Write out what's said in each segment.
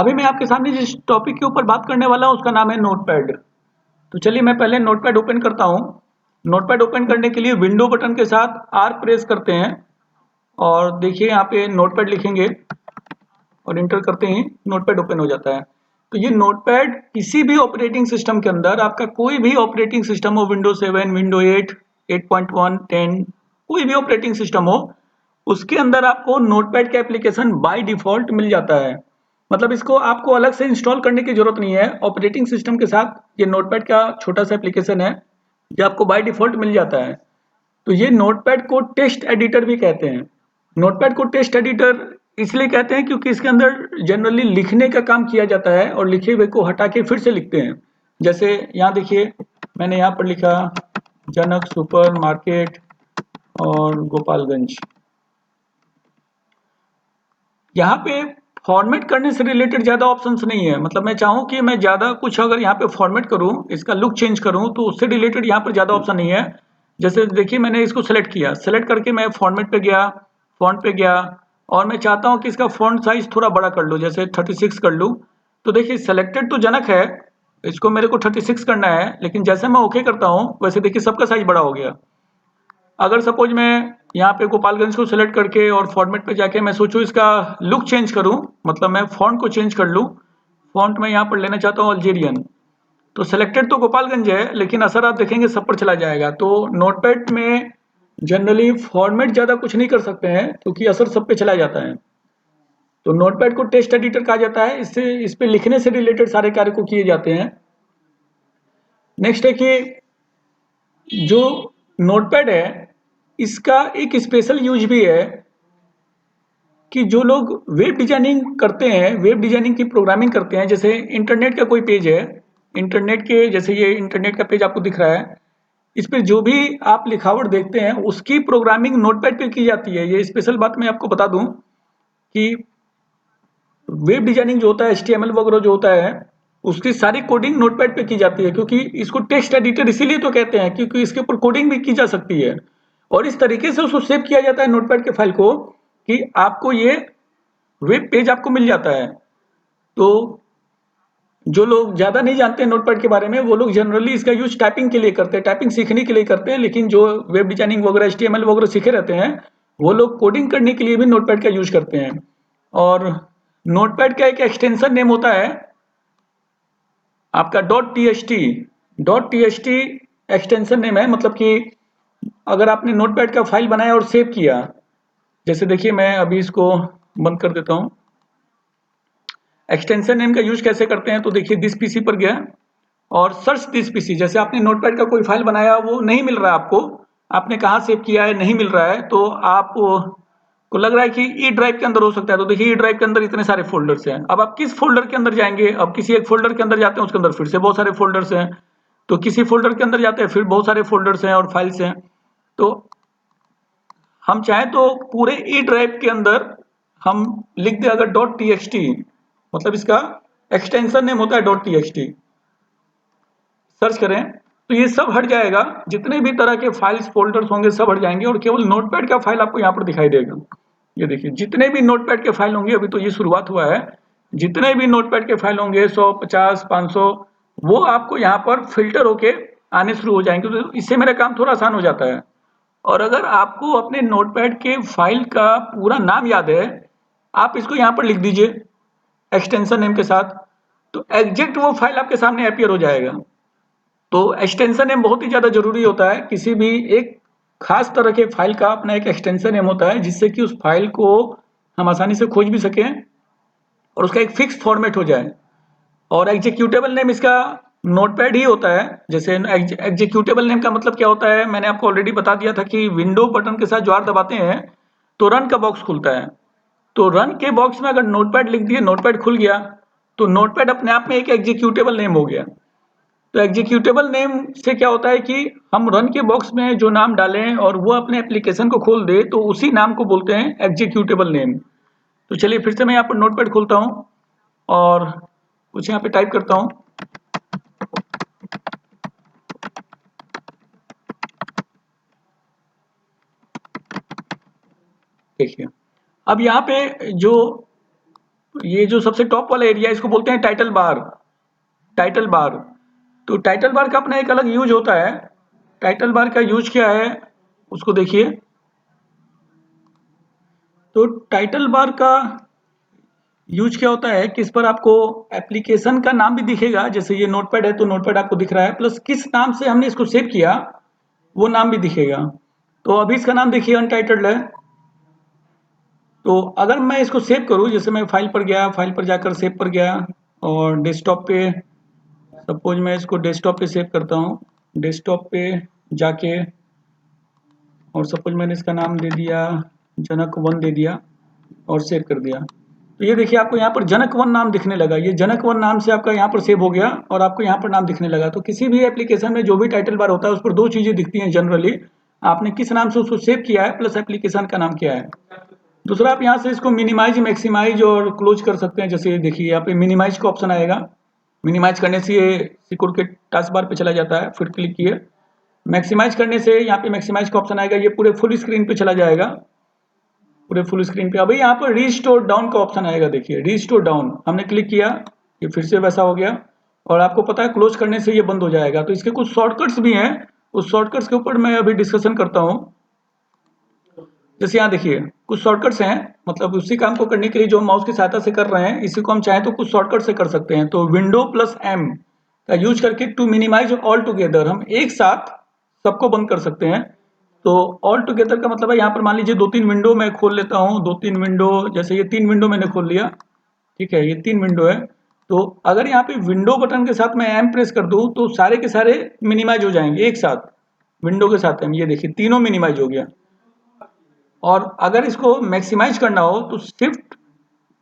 अभी मैं आपके सामने जिस टॉपिक के ऊपर बात करने वाला हूँ उसका नाम है नोटपैड। तो चलिए मैं पहले नोटपैड ओपन करता हूँ। नोटपैड ओपन करने के लिए विंडो बटन के साथ आर प्रेस करते हैं और देखिए यहाँ पे नोटपैड लिखेंगे और इंटर करते ही नोटपैड ओपन हो जाता है। तो ये नोटपैड किसी भी ऑपरेटिंग सिस्टम के अंदर, आपका कोई भी ऑपरेटिंग सिस्टम हो, विंडो 7, विंडो 8, 8.1, 10, कोई भी ऑपरेटिंग सिस्टम हो, उसके अंदर आपको नोटपैड का एप्लीकेशन बाय डिफॉल्ट मिल जाता है। मतलब इसको आपको अलग से इंस्टॉल करने की जरूरत नहीं है। ऑपरेटिंग सिस्टम के साथ ये नोटपैड का छोटा सा एप्लीकेशन है, ये आपको बाय डिफॉल्ट मिल जाता है। तो ये नोटपैड को टेक्स्ट एडिटर भी कहते हैं। नोटपैड को टेक्स्ट एडिटर इसलिए कहते हैं क्योंकि इसके अंदर जनरली लिखने का काम किया जाता है और लिखे हुए को हटा के फिर से लिखते हैं। जैसे यहाँ देखिए, मैंने यहाँ पर लिखा जनक सुपर मार्केट और गोपालगंज। यहाँ पे फॉर्मेट करने से रिलेटेड ज़्यादा ऑप्शंस नहीं है। मतलब मैं चाहूँ कि मैं ज़्यादा कुछ अगर यहाँ पे फॉर्मेट करूँ, इसका लुक चेंज करूँ, तो उससे रिलेटेड यहाँ पर ज़्यादा ऑप्शन नहीं है। जैसे देखिए मैंने इसको सेलेक्ट किया, सेलेक्ट करके मैं फॉर्मेट पे गया, फॉन्ट पे गया और मैं चाहता हूँ कि इसका फॉन्ट साइज थोड़ा बड़ा कर लूँ, जैसे 36 कर लूँ। तो देखिए सेलेक्टेड तो जनक है, इसको मेरे को 36 करना है, लेकिन जैसे मैं ओके करता हूँ वैसे देखिए सबका साइज बड़ा हो गया। अगर सपोज मैं यहाँ पे गोपालगंज को सिलेक्ट करके और फॉर्मेट पे जाके मैं सोचूं इसका लुक चेंज करूं, मतलब मैं फॉन्ट को चेंज कर लूं, फॉन्ट में यहाँ पर लेना चाहता हूँ अल्जीरियन। तो सिलेक्टेड तो गोपालगंज है, लेकिन असर आप देखेंगे सब पर चला जाएगा। तो नोटपैड में जनरली फॉर्मेट ज़्यादा कुछ नहीं कर सकते हैं क्योंकि असर सब पे चला जाता है। तो नोटपैड को टेक्स्ट एडिटर कहा जाता है, इससे इस पे लिखने से रिलेटेड सारे कार्य को किए जाते हैं। नेक्स्ट है कि जो नोटपैड है इसका एक स्पेशल यूज भी है कि जो लोग वेब डिजाइनिंग करते हैं, वेब डिजाइनिंग की प्रोग्रामिंग करते हैं, जैसे इंटरनेट का कोई पेज है, इंटरनेट के जैसे ये इंटरनेट का पेज आपको दिख रहा है, इस पे जो भी आप लिखावट देखते हैं उसकी प्रोग्रामिंग नोटपैड पे की जाती है। ये स्पेशल बात मैं आपको बता दूं कि वेब डिजाइनिंग जो होता है, एचटीएमएल वगैरह जो होता है, उसकी सारी कोडिंग नोटपैड पे की जाती है। क्योंकि इसको टेक्स्ट एडिटर इसीलिए तो कहते हैं क्योंकि इसके ऊपर कोडिंग भी की जा सकती है और इस तरीके से उसको सेव किया जाता है नोटपैड के फाइल को कि आपको ये वेब पेज आपको मिल जाता है। तो जो लोग ज़्यादा नहीं जानते हैं नोटपैड के बारे में, वो लोग जनरली इसका यूज टाइपिंग के लिए करते हैं, टाइपिंग सीखने के लिए करते हैं। लेकिन जो वेब डिजाइनिंग वगैरह एचटीएमएल वगैरह सीखे रहते हैं, वो लोग कोडिंग करने के लिए भी नोटपैड का यूज करते हैं। और नोटपैड का एक एक्सटेंशन नेम होता है आपका .txt एक्सटेंशन नेम है। मतलब कि अगर आपने नोटपैड का फाइल बनाया और सेव किया, जैसे देखिए मैं अभी इसको बंद कर देता हूँ। एक्सटेंशन नेम का यूज कैसे करते हैं, तो देखिए दिस पीसी पर गया और सर्च दिस पीसी। जैसे आपने नोटपैड का कोई फाइल बनाया, वो नहीं मिल रहा है आपको, आपने कहाँ सेव किया है नहीं मिल रहा है, तो आप को लग रहा है कि ई ड्राइव के अंदर हो सकता है। तो देखिए ई ड्राइव के अंदर इतने सारे फोल्डर्स हैं। अब आप किस फोल्डर के अंदर जाएंगे, अब किसी एक फोल्डर के अंदर जाते हैं, उसके अंदर फिर से बहुत सारे फोल्डर्स हैं, तो किसी फोल्डर के अंदर जाते हैं फिर बहुत सारे फोल्डर्स हैं और फाइल्स हैं। तो हम चाहें तो पूरे ई ड्राइव के अंदर हम लिख दें अगर .txt, मतलब इसका एक्सटेंशन नेम होता है .txt, सर्च करें तो ये सब हट जाएगा। जितने भी तरह के फाइल्स फोल्डर्स होंगे सब हट जाएंगे और केवल नोटपैड का फाइल आपको यहाँ पर दिखाई देगा। ये देखिए जितने भी नोटपैड के फाइल होंगे, अभी तो ये शुरुआत हुआ है, जितने भी नोटपैड के फाइल होंगे 100, 50, 500, वो आपको यहाँ पर फिल्टर होके आने शुरू हो जाएंगे। तो इससे मेरा काम थोड़ा आसान हो जाता है। और अगर आपको अपने नोटपैड के फाइल का पूरा नाम याद है, आप इसको यहाँ पर लिख दीजिए एक्सटेंशन नेम के साथ, तो एग्जैक्ट वो फाइल आपके सामने अपीयर हो जाएगा। तो एक्सटेंशन नेम बहुत ही ज़्यादा ज़रूरी होता है। किसी भी एक खास तरह के फाइल का अपना एक एक्सटेंशन नेम होता है जिससे कि उस फाइल को हम आसानी से खोज भी सकें और उसका एक फिक्स फॉर्मेट हो जाए। और एग्जीक्यूटेबल नेम इसका नोटपैड ही होता है। जैसे एग्जीक्यूटेबल नेम का मतलब क्या होता है, मैंने आपको ऑलरेडी बता दिया था कि विंडो बटन के साथ जो आर दबाते हैं तो रन का बॉक्स खुलता है। तो रन के बॉक्स में अगर नोटपैड लिख दिए, नोटपैड खुल गया, तो नोटपैड अपने आप में एक एग्जीक्यूटेबल नेम हो गया। तो एग्जीक्यूटेबल नेम से क्या होता है कि हम रन के बॉक्स में जो नाम डालें और वो अपने एप्लीकेशन को खोल दे, तो उसी नाम को बोलते हैं एग्जीक्यूटेबल नेम। तो चलिए फिर से मैं यहाँ पर नोटपैड खोलता हूँ और कुछ यहाँ पे टाइप करता हूँ। देखिए अब यहाँ पे जो ये जो सबसे टॉप वाला एरिया इसको बोलते हैं टाइटल बार। टाइटल बार, तो टाइटल बार का अपना एक अलग यूज होता है। टाइटल बार का यूज क्या है उसको देखिए। तो टाइटल बार का यूज क्या होता है कि इस पर आपको एप्लीकेशन का नाम भी दिखेगा, जैसे ये नोटपैड है तो नोटपैड आपको दिख रहा है, प्लस किस नाम से हमने इसको सेव किया वो नाम भी दिखेगा। तो अभी इसका नाम देखिए अनटाइटल्ड है। तो अगर मैं इसको सेव करूं, जैसे मैं फाइल पर गया, फाइल पर जाकर सेव पर गया और डेस्कटॉप पे, सपोज मैं इसको डेस्कटॉप पे सेव करता हूं, डेस्कटॉप पे जाके और सपोज मैंने इसका नाम दे दिया जनक वन दे दिया और सेव कर दिया। तो ये देखिए आपको यहाँ पर जनक वन नाम दिखने लगा। ये जनक वन नाम से आपका यहाँ पर सेव हो गया और आपको यहाँ पर नाम दिखने लगा। तो किसी भी एप्लीकेशन में जो भी टाइटल बार होता है उस पर दो चीजें दिखती हैं जनरली, आपने किस नाम से उसको सेव किया है प्लस एप्लीकेशन का नाम क्या है। दूसरा, आप यहाँ से इसको मिनिमाइज, मैक्सिमाइज और क्लोज कर सकते हैं। जैसे देखिए यहाँ पे मिनिमाइज का ऑप्शन आएगा, मिनिमाइज करने से ये सिक्योर के टास्क बार पे चला जाता है, फिर क्लिक किए। मैक्सिमाइज करने से यहाँ पे मैक्सिमाइज का ऑप्शन आएगा, ये पूरे फुल स्क्रीन पे चला जाएगा, पूरे फुल स्क्रीन पे। अभी यहाँ पर रीस्टोर डाउन का ऑप्शन आएगा, देखिए रीस्टोर डाउन हमने क्लिक किया, ये फिर से वैसा हो गया। और आपको पता है क्लोज करने से ये बंद हो जाएगा। तो इसके कुछ शॉर्टकट्स भी हैं, उस शॉर्टकट्स के ऊपर मैं अभी डिस्कशन करता हूँ। जैसे यहाँ देखिए कुछ शॉर्टकट्स हैं, मतलब उसी काम को करने के लिए जो हम माउस की सहायता से कर रहे हैं, इसी को हम चाहें तो कुछ शॉर्टकट से कर सकते हैं। तो विंडो प्लस एम का यूज करके टू मिनिमाइज ऑल टुगेदर, हम एक साथ सबको बंद कर सकते हैं। तो ऑल टुगेदर का मतलब है यहाँ पर मान लीजिए दो तीन विंडो मैं खोल लेता हूँ, दो तीन विंडो, जैसे ये तीन विंडो मैंने खोल लिया, ठीक है, ये तीन विंडो है। तो अगर यहाँ पे विंडो बटन के साथ मैं एम प्रेस कर दूं तो सारे के सारे मिनिमाइज हो जाएंगे एक साथ, विंडो के साथ एम, ये देखिए तीनों मिनिमाइज हो गया। और अगर इसको मैक्सिमाइज करना हो तो शिफ्ट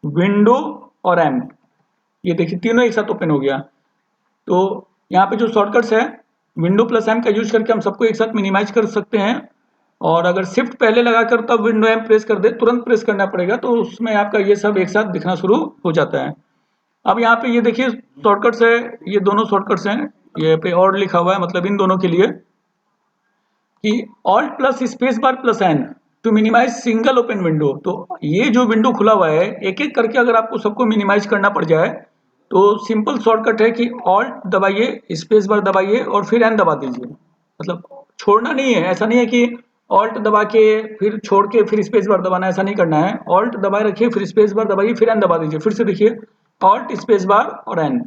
विंडो और एम, ये देखिए तीनों एक साथ ओपन हो गया। तो यहाँ पे जो शॉर्टकट्स है, विंडो प्लस एम का यूज करके हम सबको एक साथ मिनिमाइज कर सकते हैं। और अगर शिफ्ट पहले लगाकर तब विंडो एम प्रेस कर दे, तुरंत प्रेस करना पड़ेगा, तो उसमें आपका ये सब एक साथ दिखना शुरू हो जाता है। अब यहाँ पे ये देखिए शॉर्टकट्स है, ये दोनों शॉर्टकट्स हैं, ये पे और लिखा हुआ है, मतलब इन दोनों के लिए कि alt plus space bar plus N to minimise single open window. तो ये जो विंडो खुला हुआ है एक एक करके अगर आपको सबको मिनिमाइज करना पड़ जाए तो सिंपल शॉर्टकट है कि ऑल्ट दबाइए, स्पेस बार दबाइए और फिर एन दबा दीजिए। मतलब छोड़ना नहीं है, ऐसा नहीं है कि ऑल्ट दबा के फिर छोड़ के फिर स्पेस बार दबाना, ऐसा नहीं करना है। ऑल्ट दबाए रखिए, फिर स्पेस बार दबाइए, फिर एन दबा दीजिए। फिर से देखिए ऑल्ट स्पेस बार और एन,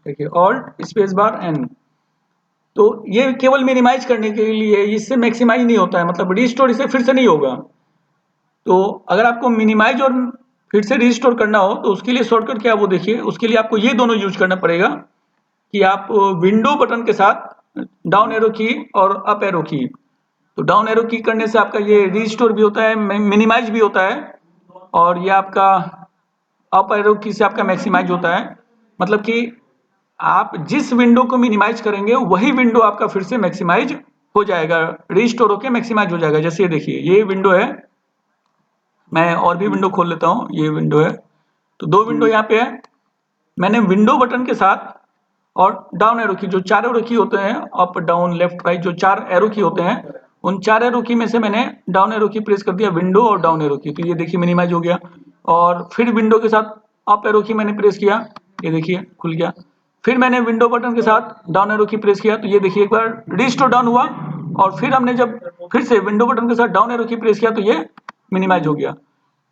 देखिए ऑल्ट स्पेस बार एन। तो ये केवल मिनिमाइज करने के लिए, इससे मैक्सिमाइज नहीं होता है, मतलब रीस्टोर इसे फिर से नहीं होगा। तो अगर आपको मिनिमाइज और फिर से रीस्टोर करना हो तो उसके लिए शॉर्टकट क्या है वो देखिए। उसके लिए आपको ये दोनों यूज करना पड़ेगा कि आप विंडो बटन के साथ डाउन एरो की और अप एरो की, तो डाउन एरो की करने से आपका ये रीस्टोर भी होता है, मिनिमाइज भी होता है, और ये आपका अप एरो की से आपका मैक्सिमाइज होता है। मतलब कि आप जिस विंडो को मिनिमाइज करेंगे वही विंडो आपका फिर से मैक्सिमाइज हो जाएगा, रीस्टोर होकर मैक्सिमाइज हो जाएगा। जैसे ये देखिए ये विंडो है, मैं और भी विंडो खोल लेता हूँ, ये विंडो है, तो दो विंडो यहाँ पे है। मैंने विंडो बटन के साथ और डाउन एरो की, जो चार एरो की होते हैं, अप डाउन लेफ्ट राइट, जो चार एरो की होते हैं, उन चार एरो की में से मैंने डाउन एरो की प्रेस कर दिया, विंडो और डाउन एरो की, तो ये देखिए मिनिमाइज हो गया। और फिर विंडो के साथ अप एरो की मैंने प्रेस किया, ये देखिए खुल गया। फिर मैंने विंडो बटन के साथ डाउन एरो की प्रेस किया, तो ये देखिए एक बार रिस्टोर डाउन हुआ। और फिर हमने जब फिर से विंडो बटन के साथ डाउन एरो की प्रेस किया तो ये मिनिमाइज हो गया।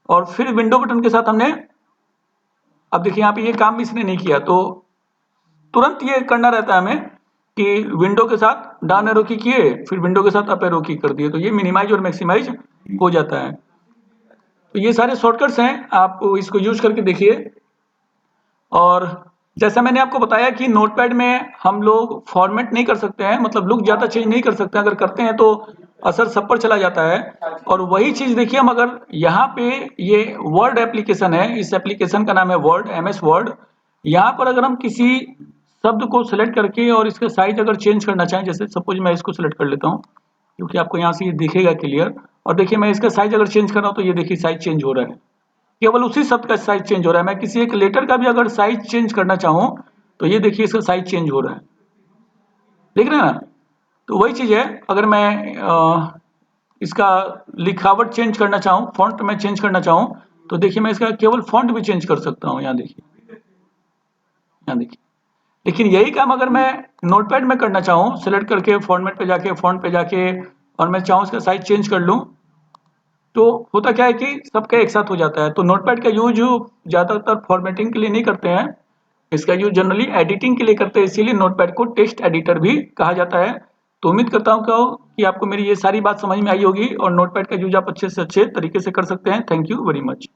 और फिर विंडो बटन के साथ हमने, अब देखिए यहाँ पे ये काम भी इसने नहीं किया, तो तुरंत ये करना रहता है हमें कि विंडो के साथ डाउन एरो की किए, फिर विंडो के साथ अप एरो की कर दिए, तो ये मिनिमाइज और मैक्सिमाइज हो जाता है। तो ये सारे शॉर्टकट्स हैं, आप इसको यूज करके देखिए। और जैसा मैंने आपको बताया कि नोटपैड में हम लोग फॉर्मेट नहीं कर सकते हैं, मतलब लुक ज़्यादा चेंज नहीं कर सकते हैं, अगर करते हैं तो असर सब पर चला जाता है। और वही चीज़ देखिए हम अगर यहाँ पे, ये वर्ड एप्लीकेशन है, इस एप्लीकेशन का नाम है वर्ड, MS वर्ड। यहाँ पर अगर हम किसी शब्द को सिलेक्ट करके और इसका साइज अगर चेंज करना चाहें, जैसे सपोज मैं इसको सिलेक्ट कर लेता हूँ क्योंकि आपको यहाँ से ये दिखेगा क्लियर। और देखिए मैं इसका साइज अगर चेंज कर रहा हूँ तो ये देखिए साइज चेंज हो रहा है, केवल उसी शब्द का साइज चेंज हो रहा है। मैं किसी एक लेटर का भी अगर साइज चेंज करना चाहूँ तो ये देखिए इसका साइज चेंज हो रहा है, देख रहे हैं ना। तो वही चीज़ है, अगर मैं इसका लिखावट चेंज करना चाहूँ, फॉन्ट में चेंज करना चाहूँ, तो देखिए मैं इसका केवल फ़ॉन्ट भी चेंज कर सकता हूँ, यहाँ देखिए, यहाँ देखिए। लेकिन यही काम अगर मैं नोटपैड में करना चाहूँ, सेलेक्ट करके फॉर्मेट पे जाके, फ़ॉन्ट पे जाके और मैं चाहूँ इसका साइज़ चेंज कर लूँ, तो होता क्या है कि सबका एक साथ हो जाता है। तो नोटपैड का यूज़ ज़्यादातर फॉर्मेटिंग के लिए नहीं करते हैं, इसका यूज़ जनरली एडिटिंग के लिए करते हैं, इसीलिए नोटपैड को टेक्स्ट एडिटर भी कहा जाता है। तो उम्मीद करता हूँ कि आपको मेरी ये सारी बात समझ में आई होगी और नोटपैड का यूज़ आप अच्छे से अच्छे तरीके से कर सकते हैं। Thank you very much.